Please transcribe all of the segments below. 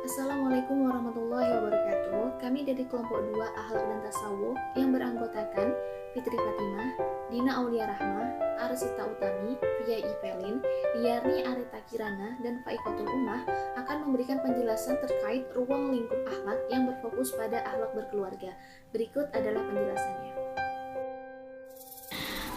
Assalamualaikum warahmatullahi wabarakatuh. Kami dari kelompok 2 Akhlak dan Tasawuf yang beranggotakan Fitri Fatimah, Dina Aulia Rahmah, Arsita Utami, Via Ipelin, Diyarni Arita Kirana, dan Faikotul Ummah akan memberikan penjelasan terkait ruang lingkup akhlak yang berfokus pada akhlak berkeluarga. Berikut adalah penjelasannya.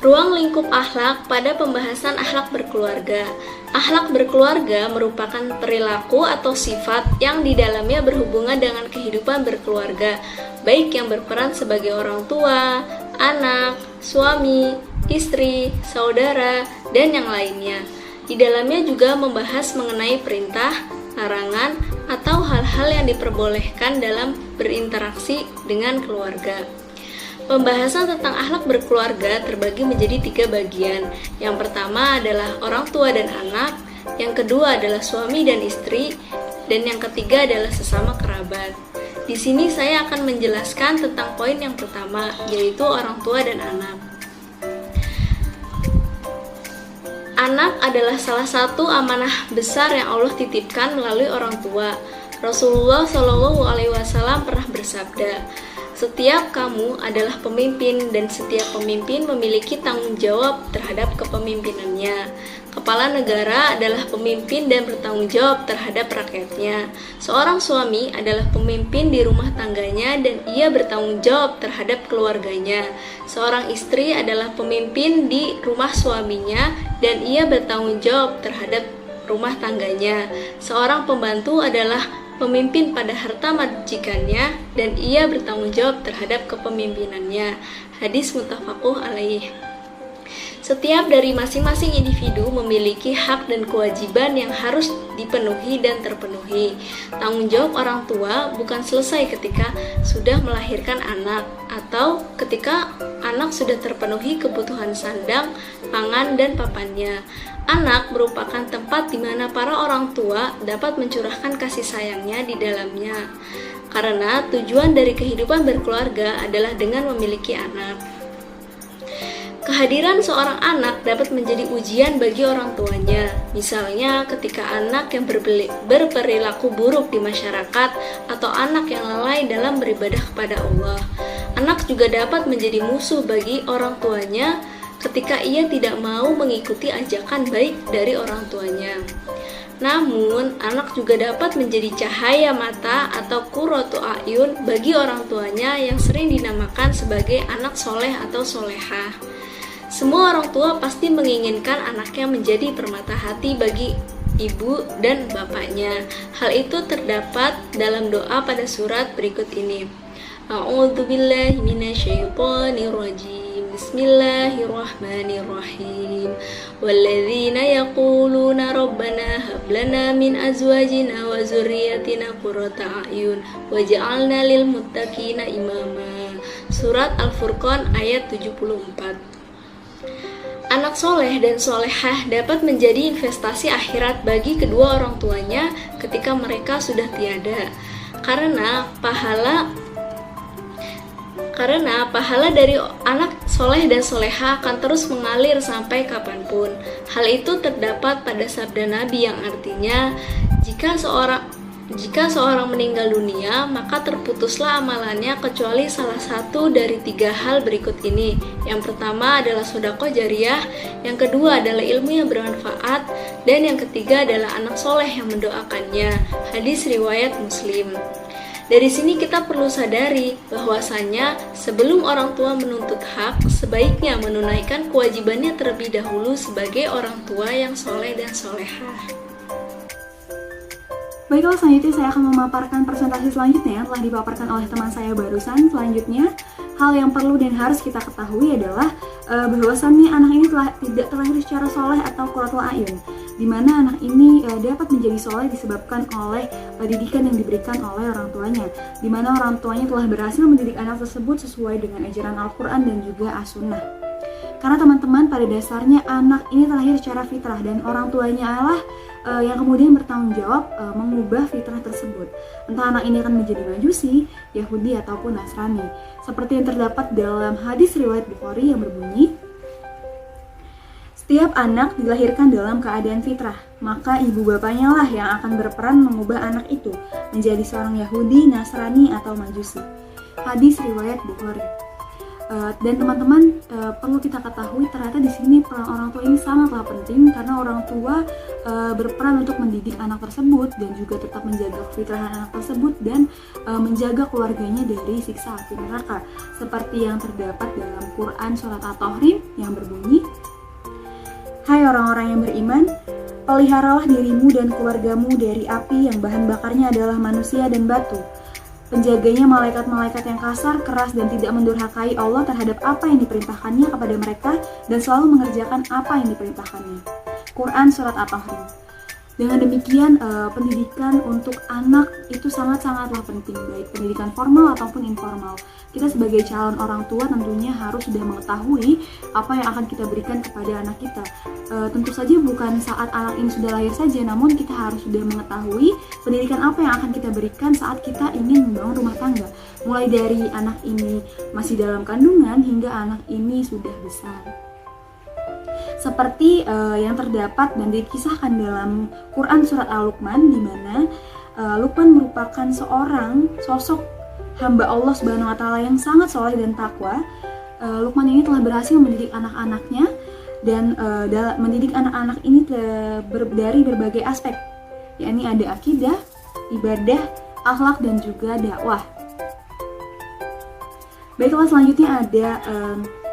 Ruang lingkup akhlak pada pembahasan akhlak berkeluarga. Akhlak berkeluarga merupakan perilaku atau sifat yang di dalamnya berhubungan dengan kehidupan berkeluarga, baik yang berperan sebagai orang tua, anak, suami, istri, saudara, dan yang lainnya. Di dalamnya juga membahas mengenai perintah, larangan, atau hal-hal yang diperbolehkan dalam berinteraksi dengan keluarga. Pembahasan tentang akhlak berkeluarga terbagi menjadi 3 bagian. Yang pertama adalah orang tua dan anak, yang kedua adalah suami dan istri, dan yang ketiga adalah sesama kerabat. Di sini saya akan menjelaskan tentang poin yang pertama, yaitu orang tua dan anak. Anak adalah salah satu amanah besar yang Allah titipkan melalui orang tua. Rasulullah SAW pernah bersabda, "Setiap kamu adalah pemimpin dan setiap pemimpin memiliki tanggung jawab terhadap kepemimpinannya. Kepala negara adalah pemimpin dan bertanggung jawab terhadap rakyatnya. Seorang suami adalah pemimpin di rumah tangganya dan ia bertanggung jawab terhadap keluarganya. Seorang istri adalah pemimpin di rumah suaminya dan ia bertanggung jawab terhadap rumah tangganya. Seorang pembantu adalah pemimpin pada harta majikannya dan ia bertanggung jawab terhadap kepemimpinannya." Hadis muttafaqun alaih. Setiap dari masing-masing individu memiliki hak dan kewajiban yang harus dipenuhi dan terpenuhi. Tanggung jawab orang tua bukan selesai ketika sudah melahirkan anak atau ketika anak sudah terpenuhi kebutuhan sandang, pangan, dan papannya. Anak merupakan tempat di mana para orang tua dapat mencurahkan kasih sayangnya di dalamnya. Karena tujuan dari kehidupan berkeluarga adalah dengan memiliki anak. Kehadiran seorang anak dapat menjadi ujian bagi orang tuanya. Misalnya ketika anak yang berperilaku buruk di masyarakat atau anak yang lalai dalam beribadah kepada Allah. Anak juga dapat menjadi musuh bagi orang tuanya ketika ia tidak mau mengikuti ajakan baik dari orang tuanya. Namun, anak juga dapat menjadi cahaya mata atau qurratu a'yun bagi orang tuanya yang sering dinamakan sebagai anak soleh atau solehah. Semua orang tua pasti menginginkan anaknya menjadi permata hati bagi ibu dan bapaknya. Hal itu terdapat dalam doa pada surat berikut ini. A'udzubillahi minasyaitonirrajim. Bismillahirrahmanirrahim. Walladzina yaquluna rabbana hab lana min azwajina wa dzurriyyatina qurrata a'yun waj'alna lil muttaqina imama. Surat Al-Furqan ayat 74. Anak soleh dan solehah dapat menjadi investasi akhirat bagi kedua orang tuanya ketika mereka sudah tiada. Karena pahala dari anak soleh dan soleha akan terus mengalir sampai kapanpun. Hal itu terdapat pada sabda Nabi yang artinya, jika seorang meninggal dunia, maka terputuslah amalannya kecuali salah satu dari 3 hal berikut ini. Yang pertama adalah sedekah jariyah, yang kedua adalah ilmu yang bermanfaat, dan yang ketiga adalah anak soleh yang mendoakannya. Hadis riwayat Muslim. Dari sini kita perlu sadari bahwasannya sebelum orang tua menuntut hak, sebaiknya menunaikan kewajibannya terlebih dahulu sebagai orang tua yang soleh dan solehah. Baiklah, selanjutnya saya akan memaparkan presentasi selanjutnya yang telah dipaparkan oleh teman saya barusan. Selanjutnya, hal yang perlu dan harus kita ketahui adalah bahwasannya anak ini tidak terlahir secara soleh atau qurratul a'yun, di mana anak ini dapat menjadi soleh disebabkan oleh didikan yang diberikan oleh orang tuanya, di mana orang tuanya telah berhasil mendidik anak tersebut sesuai dengan ajaran Al-Quran dan juga As-Sunnah. Karena teman-teman, pada dasarnya anak ini terlahir secara fitrah dan orang tuanya adalah yang kemudian bertanggung jawab mengubah fitrah tersebut. Entah anak ini akan menjadi Majusi, Yahudi, ataupun Nasrani. Seperti yang terdapat dalam hadis riwayat Bukhari yang berbunyi, Setiap anak dilahirkan dalam keadaan fitrah, maka ibu bapaknya lah yang akan berperan mengubah anak itu menjadi seorang Yahudi, Nasrani, atau Majusi. Hadis riwayat Bukhari. Dan teman-teman, perlu kita ketahui ternyata di sini peran orang tua ini sangatlah penting, karena orang tua berperan untuk mendidik anak tersebut dan juga tetap menjaga kefitrahan anak tersebut dan menjaga keluarganya dari siksa api neraka, seperti yang terdapat dalam Quran surat At-Tahrim yang berbunyi, "Hai orang-orang yang beriman, peliharalah dirimu dan keluargamu dari api yang bahan bakarnya adalah manusia dan batu. Penjaganya malaikat-malaikat yang kasar, keras, dan tidak mendurhakai Allah terhadap apa yang diperintahkannya kepada mereka dan selalu mengerjakan apa yang diperintahkannya." Quran surat At-Tahrim. Dengan demikian, pendidikan untuk anak itu sangat-sangatlah penting, baik pendidikan formal ataupun informal. Kita sebagai calon orang tua tentunya harus sudah mengetahui apa yang akan kita berikan kepada anak kita. Tentu saja bukan saat anak ini sudah lahir saja, namun kita harus sudah mengetahui pendidikan apa yang akan kita berikan saat kita ingin membangun rumah tangga. Mulai dari anak ini masih dalam kandungan hingga anak ini sudah besar. Seperti yang terdapat dan dikisahkan dalam Quran surat Al-Luqman, di mana Luqman merupakan seorang sosok hamba Allah Subhanahu wa taala yang sangat soleh dan takwa. Luqman ini telah berhasil mendidik anak-anaknya dan mendidik anak-anak ini dari berbagai aspek, yakni ada akidah, ibadah, akhlak, dan juga dakwah. Baiklah, selanjutnya ada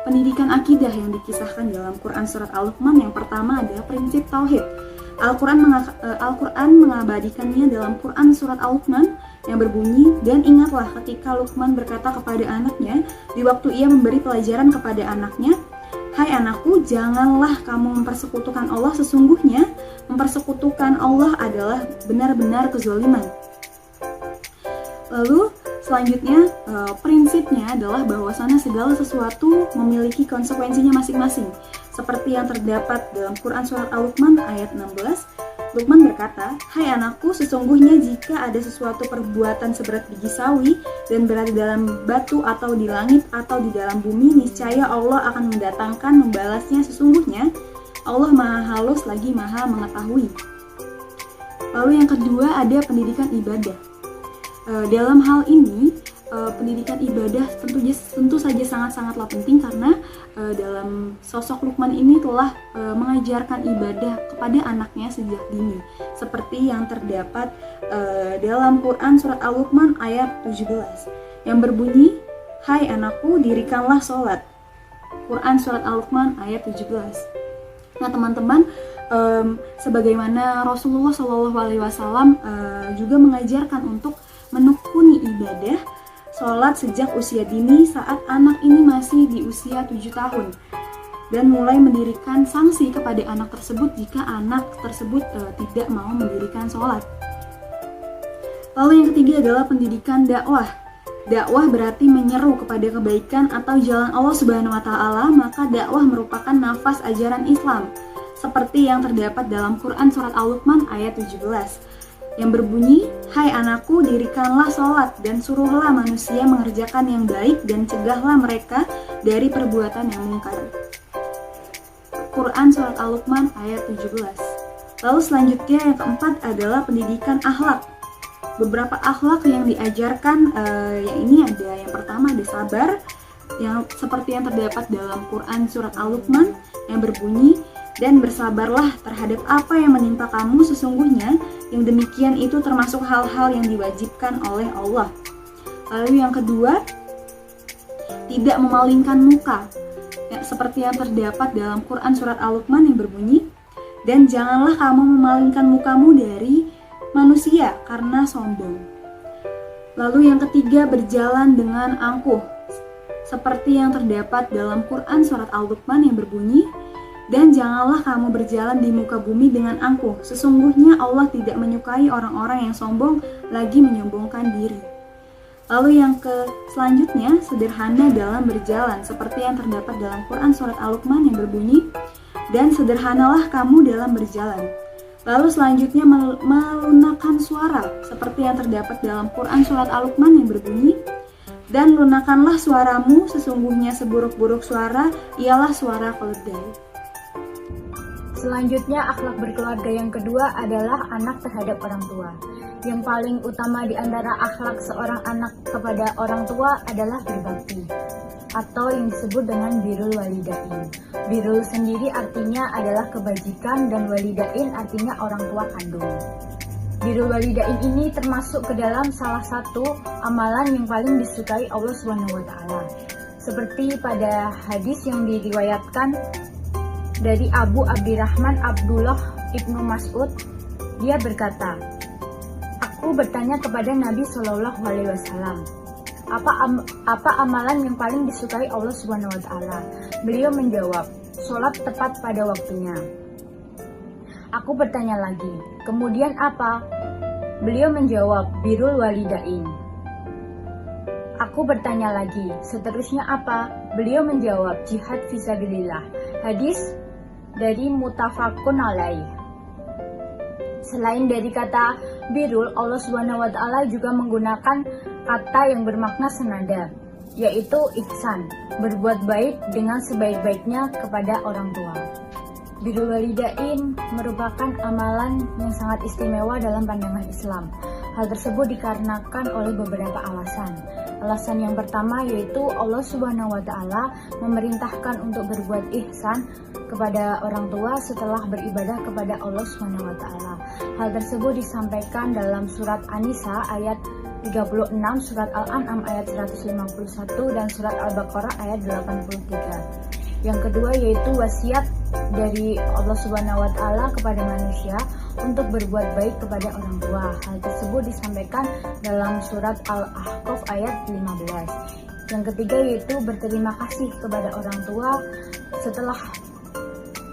pendidikan akidah yang dikisahkan dalam Quran surat Al-Luqman. Yang pertama adalah prinsip tauhid. Al-Quran mengabadikannya dalam Quran surat Al-Luqman yang berbunyi, "Dan ingatlah ketika Luqman berkata kepada anaknya di waktu ia memberi pelajaran kepada anaknya, Hai anakku, janganlah kamu mempersekutukan Allah, sesungguhnya mempersekutukan Allah adalah benar-benar kezaliman." Lalu selanjutnya, prinsipnya adalah bahwasannya segala sesuatu memiliki konsekuensinya masing-masing. Seperti yang terdapat dalam Quran surat Al-Luqman ayat 16, Luqman berkata, "Hai anakku, sesungguhnya jika ada sesuatu perbuatan seberat biji sawi dan berada dalam batu atau di langit atau di dalam bumi, niscaya Allah akan mendatangkan membalasnya. Sesungguhnya Allah Maha Halus lagi Maha Mengetahui." Lalu yang kedua ada pendidikan ibadah. Dalam hal ini, pendidikan ibadah tentu saja sangat-sangatlah penting, karena dalam sosok Luqman ini telah mengajarkan ibadah kepada anaknya sejak dini, seperti yang terdapat dalam Quran surat Al-Luqman ayat 17 yang berbunyi, "Hai anakku, dirikanlah sholat." Quran surat Al-Luqman ayat 17. Nah teman-teman, sebagaimana Rasulullah SAW juga mengajarkan untuk menekuni ibadah sholat sejak usia dini saat anak ini masih di usia 7 tahun, dan mulai mendirikan sanksi kepada anak tersebut jika anak tersebut tidak mau mendirikan sholat. Lalu yang ketiga adalah pendidikan dakwah. Dakwah berarti menyeru kepada kebaikan atau jalan Allah Subhanahu wa taala, maka dakwah merupakan nafas ajaran Islam, seperti yang terdapat dalam Quran surat Al-Luqman ayat 17 yang berbunyi, "Hai anakku, dirikanlah sholat dan suruhlah manusia mengerjakan yang baik dan cegahlah mereka dari perbuatan yang mungkar." Quran surat Al-Luqman ayat 17. Lalu selanjutnya yang keempat adalah pendidikan akhlak. Beberapa akhlak yang diajarkan, yang ini ada yang pertama ada sabar, yang seperti yang terdapat dalam Quran surat Al-Luqman yang berbunyi, "Dan bersabarlah terhadap apa yang menimpa kamu, sesungguhnya yang demikian itu termasuk hal-hal yang diwajibkan oleh Allah." Lalu yang kedua, tidak memalingkan muka, seperti yang terdapat dalam Quran surat Al-Luqman yang berbunyi, "Dan janganlah kamu memalingkan mukamu dari manusia karena sombong." Lalu yang ketiga, berjalan dengan angkuh, seperti yang terdapat dalam Quran surat Al-Luqman yang berbunyi, "Dan janganlah kamu berjalan di muka bumi dengan angkuh, sesungguhnya Allah tidak menyukai orang-orang yang sombong lagi menyombongkan diri." Lalu yang selanjutnya, sederhana dalam berjalan, seperti yang terdapat dalam Quran surat Al-Luqman yang berbunyi, "Dan sederhanalah kamu dalam berjalan." Lalu selanjutnya melunakkan suara, seperti yang terdapat dalam Quran surat Al-Luqman yang berbunyi, "Dan lunakanlah suaramu, sesungguhnya seburuk-buruk suara ialah suara keledai." Selanjutnya, akhlak berkeluarga yang kedua adalah anak terhadap orang tua. Yang paling utama di antara akhlak seorang anak kepada orang tua adalah berbakti, atau yang disebut dengan birrul walidain. Birrul sendiri artinya adalah kebajikan dan walidain artinya orang tua kandung. Birrul walidain ini termasuk ke dalam salah satu amalan yang paling disukai Allah SWT. Seperti pada hadis yang diriwayatkan dari Abu Abdirrahman Abdullah Ibnu Mas'ud, dia berkata, "Aku bertanya kepada Nabi Shallallahu Alaihi Wasallam, apa amalan yang paling disukai Allah Subhanahu Wa Taala?" Beliau menjawab, "Sholat tepat pada waktunya." Aku bertanya lagi, "Kemudian apa?" Beliau menjawab, "Birrul walidain." Aku bertanya lagi, "Seterusnya apa?" Beliau menjawab, "Jihad fisabilillah." Hadis dari Muttafaqun alaih. Selain dari kata birrul, Allah SWT juga menggunakan kata yang bermakna senada, yaitu ihsan, berbuat baik dengan sebaik-baiknya kepada orang tua. Birrul walidain merupakan amalan yang sangat istimewa dalam pandangan Islam. Hal tersebut dikarenakan oleh beberapa alasan. Alasan yang pertama yaitu Allah Subhanahu wa Ta'ala memerintahkan untuk berbuat ihsan kepada orang tua setelah beribadah kepada Allah Subhanahu wa Ta'ala. Hal tersebut disampaikan dalam surat An-Nisa ayat 36, surat Al-An'am ayat 151 dan surat Al-Baqarah ayat 83. Yang kedua yaitu wasiat dari Allah Subhanahu wa Ta'ala kepada manusia untuk berbuat baik kepada orang tua. Hal tersebut disampaikan dalam surat Al-Ahqaf ayat 15. Yang ketiga yaitu berterima kasih kepada orang tua setelah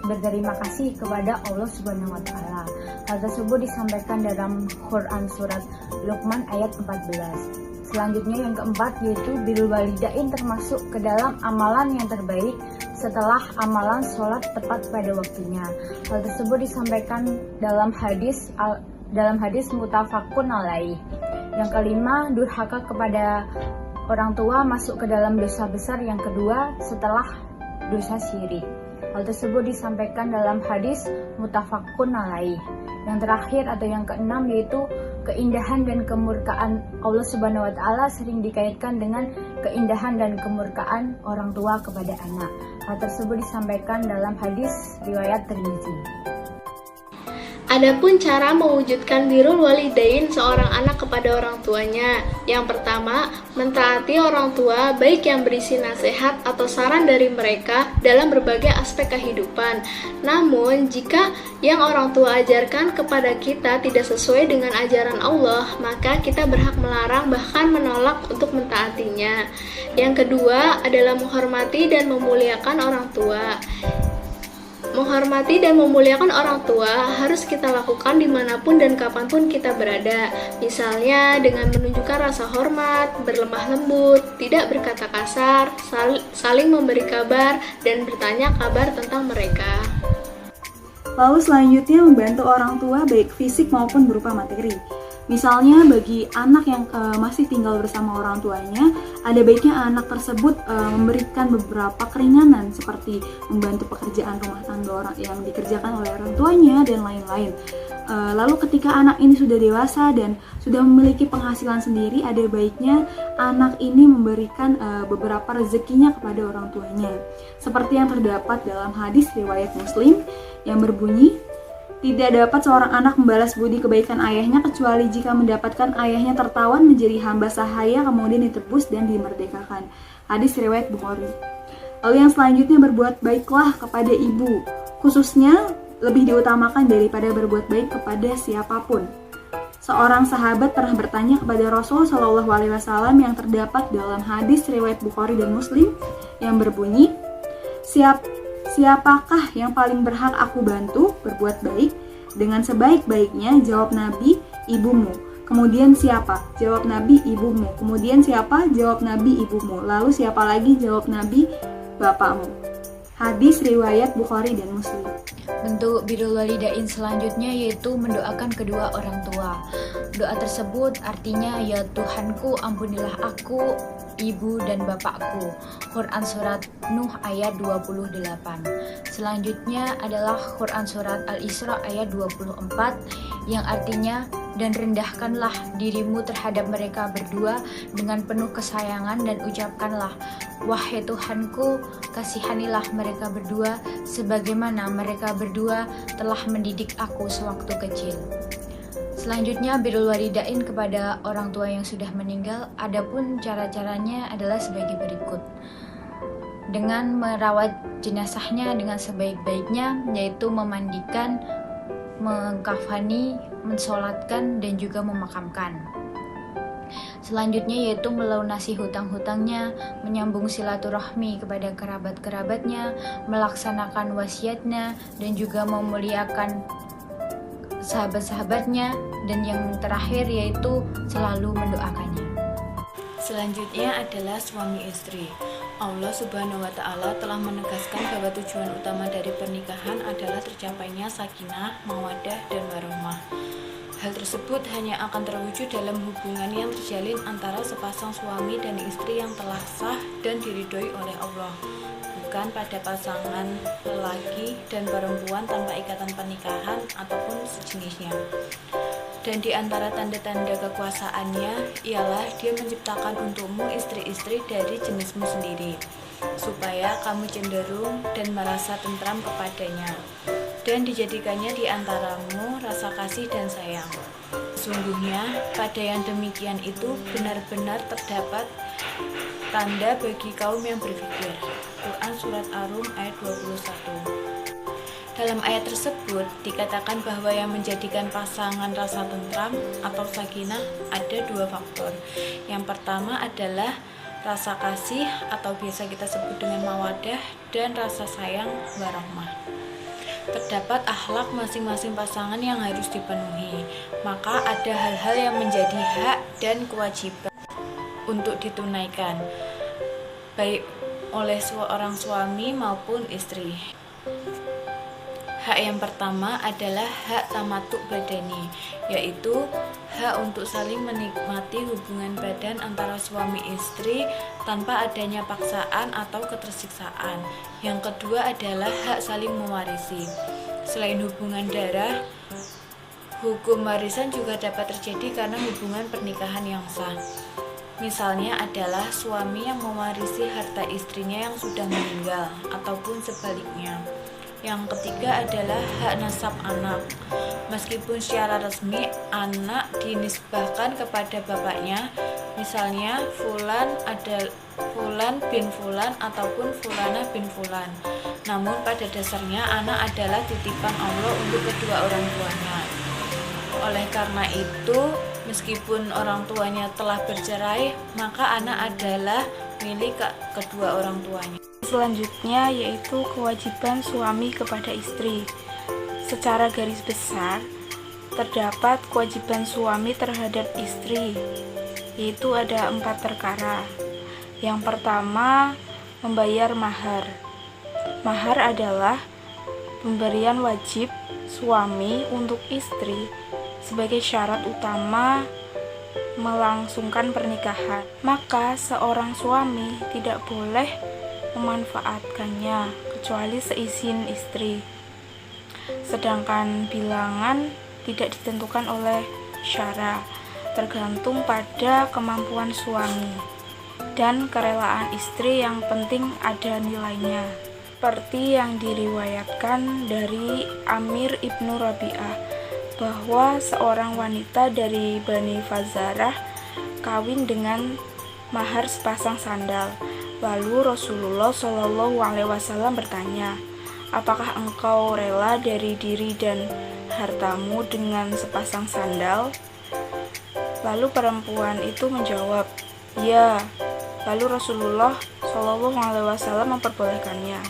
berterima kasih kepada Allah Subhanahu wa Ta'ala. Hal tersebut disampaikan dalam Quran surat Luqman ayat 14. Selanjutnya yang keempat yaitu birrul walidain termasuk ke dalam amalan yang terbaik setelah amalan sholat tepat pada waktunya. Hal tersebut disampaikan dalam hadis muttafaqun alaih. Yang kelima, durhaka kepada orang tua masuk ke dalam dosa besar yang kedua setelah dosa syirik. Hal tersebut disampaikan dalam hadis muttafaqun alaih. Yang terakhir atau yang keenam yaitu keindahan dan kemurkaan Allah Subhanahu wa Ta'ala sering dikaitkan dengan keindahan dan kemurkaan orang tua kepada anak. Hal tersebut disampaikan dalam hadis riwayat Tirmizi. Adapun cara mewujudkan birrul walidain seorang anak kepada orang tuanya. Yang pertama, mentaati orang tua baik yang berisi nasihat atau saran dari mereka dalam berbagai aspek kehidupan. Namun, jika yang orang tua ajarkan kepada kita tidak sesuai dengan ajaran Allah, maka kita berhak melarang bahkan menolak untuk mentaatinya. Yang kedua adalah menghormati dan memuliakan orang tua. Menghormati dan memuliakan orang tua harus kita lakukan dimanapun dan kapanpun kita berada. Misalnya dengan menunjukkan rasa hormat, berlemah lembut, tidak berkata kasar, saling memberi kabar, dan bertanya kabar tentang mereka. Lalu selanjutnya membantu orang tua baik fisik maupun berupa materi. Misalnya bagi anak yang masih tinggal bersama orang tuanya, ada baiknya anak tersebut memberikan beberapa keringanan seperti membantu pekerjaan rumah tangga orang yang dikerjakan oleh orang tuanya dan lain-lain. Lalu ketika anak ini sudah dewasa dan sudah memiliki penghasilan sendiri, ada baiknya anak ini memberikan beberapa rezekinya kepada orang tuanya. Seperti yang terdapat dalam hadis riwayat Muslim yang berbunyi, "Tidak dapat seorang anak membalas budi kebaikan ayahnya kecuali jika mendapatkan ayahnya tertawan menjadi hamba sahaya kemudian ditebus dan dimerdekakan." Hadis riwayat Bukhari. Lalu yang selanjutnya berbuat baiklah kepada ibu, khususnya lebih diutamakan daripada berbuat baik kepada siapapun. Seorang sahabat pernah bertanya kepada Rasul Shallallahu Alaihi Wasallam yang terdapat dalam hadis riwayat Bukhari dan Muslim yang berbunyi, "Siapakah yang paling berhak aku bantu berbuat baik? Dengan sebaik-baiknya," jawab Nabi, "ibumu." Kemudian siapa? Jawab Nabi, "ibumu." Kemudian siapa? Jawab Nabi, "ibumu." Lalu siapa lagi? Jawab Nabi, "bapakmu." Hadis riwayat Bukhari dan Muslim. Bentuk birrul walidain selanjutnya yaitu mendoakan kedua orang tua. Doa tersebut artinya, "Ya Tuhanku, ampunilah aku ibu dan bapakku. Quran Surat Nuh ayat 28. Selanjutnya adalah Quran Surat Al-Isra ayat 24 yang artinya, dan rendahkanlah dirimu terhadap mereka berdua dengan penuh kesayangan dan ucapkanlah, wahai Tuhanku, kasihanilah mereka berdua sebagaimana mereka berdua telah mendidik aku sewaktu kecil. Selanjutnya birrul walidain kepada orang tua yang sudah meninggal. Adapun cara-caranya adalah sebagai berikut. Dengan merawat jenazahnya dengan sebaik-baiknya, yaitu memandikan, mengkafani, mensolatkan, dan juga memakamkan. Selanjutnya yaitu melunasi hutang-hutangnya, menyambung silaturahmi kepada kerabat-kerabatnya, melaksanakan wasiatnya, dan juga memuliakan sahabat-sahabatnya, dan yang terakhir yaitu selalu mendoakannya. Selanjutnya adalah suami istri. Allah Subhanahu wa Ta'ala telah menegaskan bahwa tujuan utama dari pernikahan adalah tercapainya sakinah, mawaddah, dan warahmah. Hal tersebut hanya akan terwujud dalam hubungan yang terjalin antara sepasang suami dan istri yang telah sah dan diridhoi oleh Allah, bukan pada pasangan lelaki dan perempuan tanpa ikatan pernikahan ataupun sejenisnya. Dan di antara tanda-tanda kekuasaannya ialah Dia menciptakan untukmu istri-istri dari jenismu sendiri, supaya kamu cenderung dan merasa tentram kepadanya, dan dijadikannya di antaramu rasa kasih dan sayang. Sungguhnya pada yang demikian itu benar-benar terdapat tanda bagi kaum yang berpikir. Quran Surat Ar-Rum ayat 21. Dalam ayat tersebut dikatakan bahwa yang menjadikan pasangan rasa tentram atau sakinah ada dua faktor. Yang pertama adalah rasa kasih atau biasa kita sebut dengan mawaddah, dan rasa sayang warahmah. Terdapat akhlak masing-masing pasangan yang harus dipenuhi, maka ada hal-hal yang menjadi hak dan kewajiban untuk ditunaikan baik oleh seorang suami maupun istri. Hak yang pertama adalah hak tamatuk badani, yaitu hak untuk saling menikmati hubungan badan antara suami istri tanpa adanya paksaan atau ketersiksaan. Yang kedua adalah hak saling mewarisi. Selain hubungan darah, hukum warisan juga dapat terjadi karena hubungan pernikahan yang sah. Misalnya adalah suami yang mewarisi harta istrinya yang sudah meninggal, ataupun sebaliknya. Yang ketiga adalah hak nasab anak. Meskipun secara resmi anak dinisbahkan kepada bapaknya, misalnya Fulan bin Fulan ataupun Fulana bin Fulan, namun pada dasarnya anak adalah titipan Allah untuk kedua orang tuanya. Oleh karena itu, meskipun orang tuanya telah bercerai, maka anak adalah milik kedua orang tuanya. Selanjutnya yaitu kewajiban suami kepada istri. Secara garis besar, terdapat kewajiban suami terhadap istri, yaitu ada 4 perkara. Yang pertama, membayar mahar. Mahar adalah pemberian wajib suami untuk istri sebagai syarat utama melangsungkan pernikahan. Maka seorang suami tidak boleh memanfaatkannya kecuali seizin istri. Sedangkan bilangan tidak ditentukan oleh syara, tergantung pada kemampuan suami dan kerelaan istri, yang penting ada nilainya. Seperti yang diriwayatkan dari Amir ibnu Rabi'ah bahwa seorang wanita dari Bani Fazarah kawin dengan mahar sepasang sandal. Lalu Rasulullah SAW bertanya, apakah engkau rela dari diri dan hartamu dengan sepasang sandal? Lalu perempuan itu menjawab, ya. Lalu Rasulullah SAW memperbolehkannya.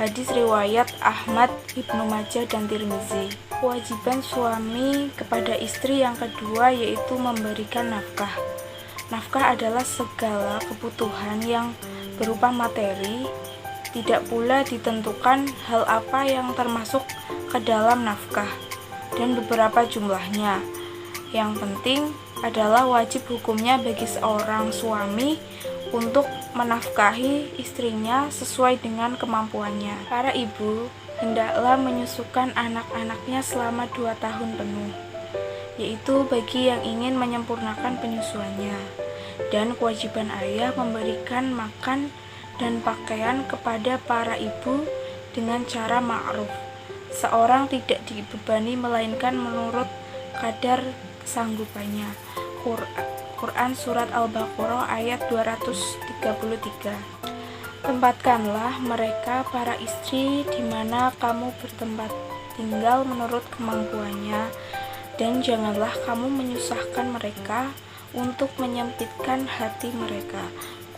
Hadis riwayat Ahmad, Ibnu Majah, dan Tirmizi. Kewajiban suami kepada istri yang kedua yaitu memberikan nafkah. Nafkah adalah segala kebutuhan yang berupa materi, tidak pula ditentukan hal apa yang termasuk ke dalam nafkah, dan beberapa jumlahnya. Yang penting adalah wajib hukumnya bagi seorang suami untuk menafkahi istrinya sesuai dengan kemampuannya. Para ibu hendaklah menyusukan anak-anaknya selama 2 tahun penuh, yaitu bagi yang ingin menyempurnakan penyusuannya. Dan kewajiban ayah memberikan makan dan pakaian kepada para ibu dengan cara ma'ruf. Seorang tidak dibebani melainkan menurut kadar kesanggupannya. Quran Surat Al-Baqarah ayat 233. Tempatkanlah mereka para istri di mana kamu bertempat tinggal menurut kemampuannya, dan janganlah kamu menyusahkan mereka untuk menyempitkan hati mereka.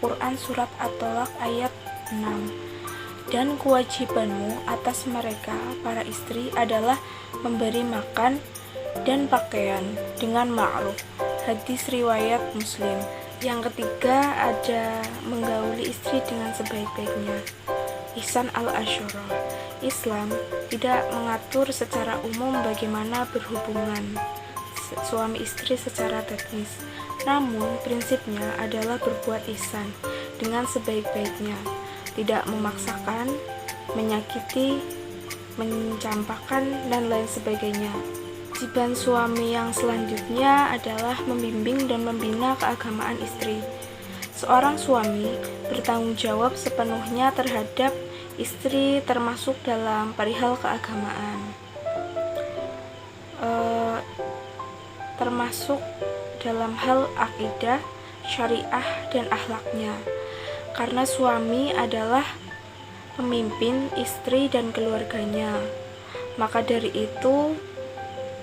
Quran Surat At-Tolak ayat 6. Dan kewajibanmu atas mereka para istri adalah memberi makan dan pakaian dengan ma'ruf. Hadis riwayat Muslim. Yang ketiga ada menggauli istri dengan sebaik-baiknya. Ihsan al-Asyarah. Islam tidak mengatur secara umum bagaimana berhubungan suami istri secara teknis. Namun prinsipnya adalah berbuat ihsan dengan sebaik-baiknya, tidak memaksakan, menyakiti, mencampakkan, dan lain sebagainya. Kewajiban suami yang selanjutnya adalah membimbing dan membina keagamaan istri. Seorang suami bertanggung jawab sepenuhnya terhadap istri termasuk dalam perihal keagamaan, termasuk dalam hal akidah, syariah, dan akhlaknya. Karena suami adalah pemimpin istri dan keluarganya, maka dari itu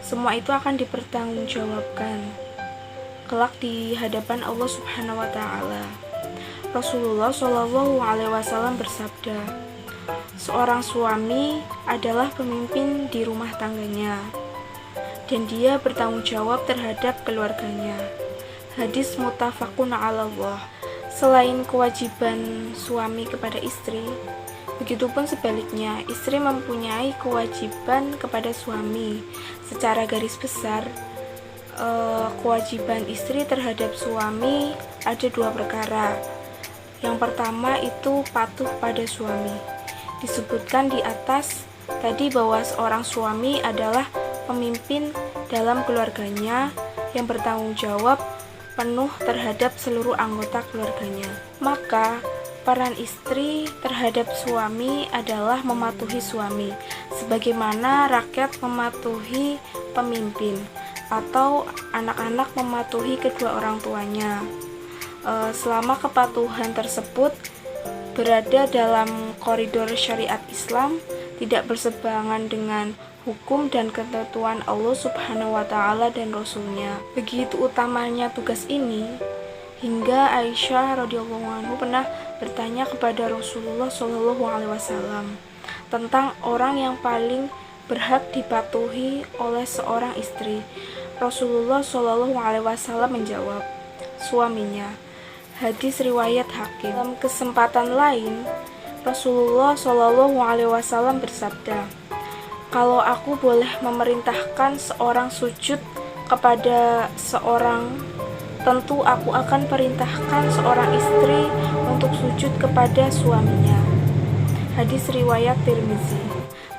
semua itu akan dipertanggungjawabkan kelak di hadapan Allah Subhanahu wa Ta'ala. Rasulullah Shallallahu Alaihi Wasallam bersabda, seorang suami adalah pemimpin di rumah tangganya dan dia bertanggung jawab terhadap keluarganya. Hadis muttafaqun 'alallah. Selain kewajiban suami kepada istri, begitupun sebaliknya, istri mempunyai kewajiban kepada suami. Secara garis besar, kewajiban istri terhadap suami ada 2 perkara. Yang pertama itu patuh pada suami. Disebutkan di atas tadi bahwa seorang suami adalah pemimpin dalam keluarganya yang bertanggung jawab penuh terhadap seluruh anggota keluarganya. Maka peran istri terhadap suami adalah mematuhi suami, sebagaimana rakyat mematuhi pemimpin atau anak-anak mematuhi kedua orang tuanya. Selama kepatuhan tersebut berada dalam koridor syariat Islam, tidak berseberangan dengan hukum dan ketentuan Allah Subhanahu wa Ta'ala dan Rasul-Nya. Begitu utamanya tugas ini, hingga Aisyah radhiyallahu anha pernah bertanya kepada Rasulullah Shallallahu Alaihi Wasallam tentang orang yang paling berhak dipatuhi oleh seorang istri. Rasulullah Shallallahu Alaihi Wasallam menjawab, suaminya. Hadis riwayat Hakim. Dalam kesempatan lain, Rasulullah Shallallahu Alaihi Wasallam bersabda, kalau aku boleh memerintahkan seorang sujud kepada seorang, tentu aku akan perintahkan seorang istri untuk sujud kepada suaminya. Hadis riwayat Tirmizi.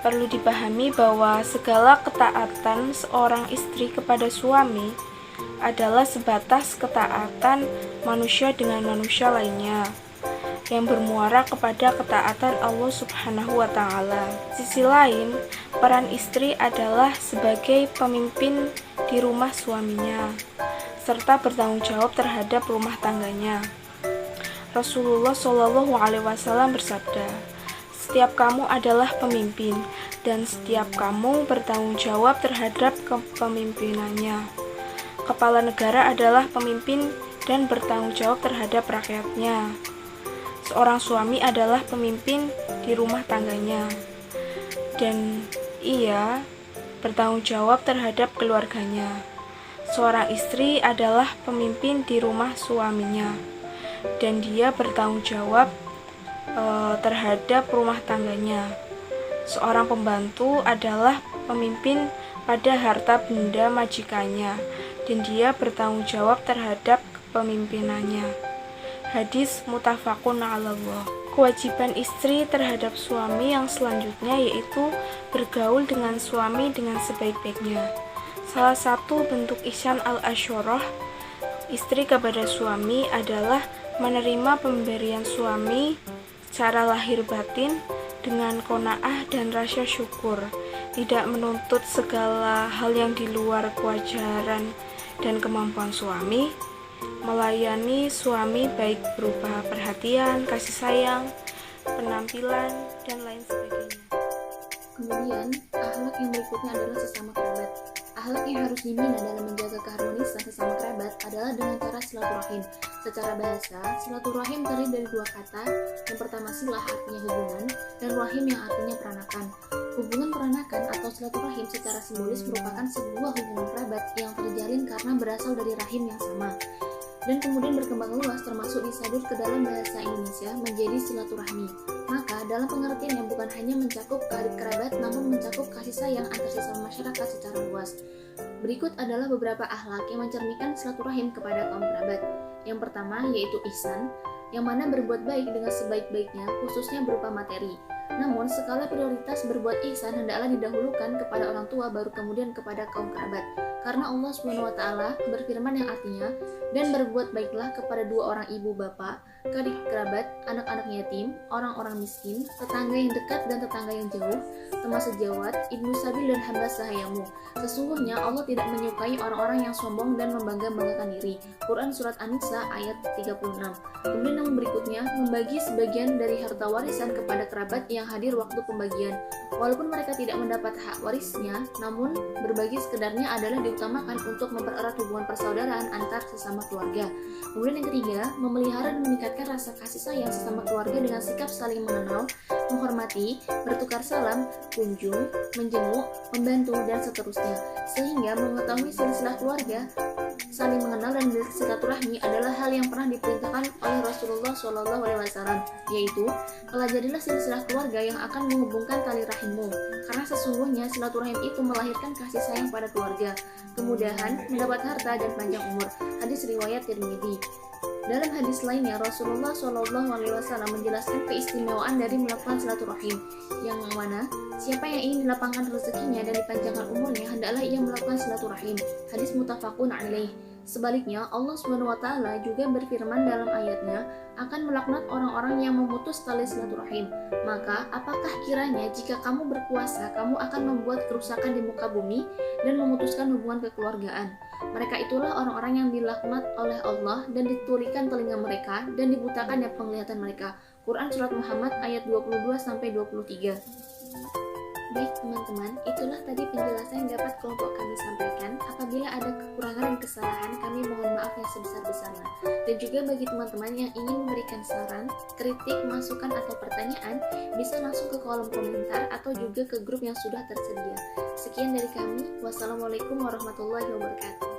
Perlu dipahami bahwa segala ketaatan seorang istri kepada suami adalah sebatas ketaatan manusia dengan manusia lainnya yang bermuara kepada ketaatan Allah Subhanahu wa Ta'ala. Sisi lain, peran istri adalah sebagai pemimpin di rumah suaminya serta bertanggung jawab terhadap rumah tangganya. Rasulullah Shallallahu Alaihi Wasallam bersabda, setiap kamu adalah pemimpin dan setiap kamu bertanggung jawab terhadap kepemimpinannya. Kepala negara adalah pemimpin dan bertanggung jawab terhadap rakyatnya. Seorang suami adalah pemimpin di rumah tangganya dan ia bertanggung jawab terhadap keluarganya. Seorang istri adalah pemimpin di rumah suaminya dan dia bertanggung jawab terhadap rumah tangganya. Seorang pembantu adalah pemimpin pada harta benda majikannya dan dia bertanggung jawab terhadap kepemimpinannya. Hadis muttafaqun alallah. Kewajiban istri terhadap suami yang selanjutnya yaitu bergaul dengan suami dengan sebaik-baiknya. Salah satu bentuk ihsan al-asyarah istri kepada suami adalah menerima pemberian suami secara lahir batin dengan qanaah dan rasa syukur, tidak menuntut segala hal yang di luar kewajaran dan kemampuan suami, melayani suami baik berupa perhatian, kasih sayang, penampilan, dan lain sebagainya. Kemudian, akhlak yang berikutnya adalah sesama kerabat. Akhlak yang harus dibina dalam menjaga keharmonisan sesama kerabat adalah dengan cara silaturahim. Secara bahasa, silaturahim terdiri dari dua kata. Yang pertama silah artinya hubungan, dan rahim yang artinya peranakan. Hubungan peranakan atau silaturahim secara simbolis merupakan sebuah hubungan kerabat yang terjalin karena berasal dari rahim yang sama, dan kemudian berkembang luas termasuk disadur ke dalam bahasa Indonesia menjadi silaturahmi. Maka dalam pengertian yang bukan hanya mencakup karib kerabat namun mencakup kasih sayang antar sesama masyarakat secara luas. Berikut adalah beberapa akhlak yang mencerminkan silaturahim kepada kaum kerabat. Yang pertama yaitu ihsan, yang mana berbuat baik dengan sebaik-baiknya khususnya berupa materi. Namun skala prioritas berbuat ihsan hendaklah didahulukan kepada orang tua baru kemudian kepada kaum kerabat. Karena Allah SWT berfirman yang artinya, dan berbuat baiklah kepada dua orang ibu bapak, karib kerabat, anak-anak yatim, orang-orang miskin, tetangga yang dekat dan tetangga yang jauh, termasuk jawat, ibnu sabil dan hamba sahayamu. Sesungguhnya Allah tidak menyukai orang-orang yang sombong dan membangga-banggakan diri. Quran Surat An-Nisa ayat 36. Kemudian yang berikutnya, membagi sebagian dari harta warisan kepada kerabat yang hadir waktu pembagian. Walaupun mereka tidak mendapat hak warisnya, namun berbagi sekedarnya adalah diutamakan untuk mempererat hubungan persaudaraan antar sesama keluarga. Kemudian yang ketiga, memelihara dan meningkatkan rasa kasih sayang sesama keluarga dengan sikap saling mengenal, menghormati, bertukar salam, kunjung, menjenguk, membantu, dan seterusnya. Sehingga mengetahui silsilah keluarga, saling mengenal dan bersilaturahmi adalah hal yang pernah diperintahkan oleh Rasulullah SAW, yaitu pelajarilah silsilah keluarga yang akan menghubungkan tali rahimmu, karena sesungguhnya silaturahim itu melahirkan kasih sayang pada keluarga, kemudahan, mendapat harta, dan panjang umur. Hadis riwayat Tirmidzi. Dalam hadis lainnya, Rasulullah SAW menjelaskan keistimewaan dari melakukan silaturahim, yang mana siapa yang ingin dilapangkan rezekinya dan dipanjangkan umurnya, hendaklah ia melakukan silaturahim. Hadis muttafaqun alaih. Sebaliknya, Allah SWT juga berfirman dalam ayatnya akan melaknat orang-orang yang memutus tali silaturahim. Maka, apakah kiranya jika kamu berpuasa, kamu akan membuat kerusakan di muka bumi dan memutuskan hubungan kekeluargaan? Mereka itulah orang-orang yang dilaknat oleh Allah dan ditulikan telinga mereka dan dibutakan penglihatan mereka. Quran Surat Muhammad ayat 22-23. Baik teman-teman, itulah tadi penjelasan yang dapat kelompok kami sampaikan. Apabila ada kekurangan dan kesalahan, kami mohon maaf yang sebesar-besarnya. Dan juga bagi teman-teman yang ingin memberikan saran, kritik, masukan, atau pertanyaan, bisa langsung ke kolom komentar atau juga ke grup yang sudah tersedia. Sekian dari kami. Wassalamualaikum warahmatullahi wabarakatuh.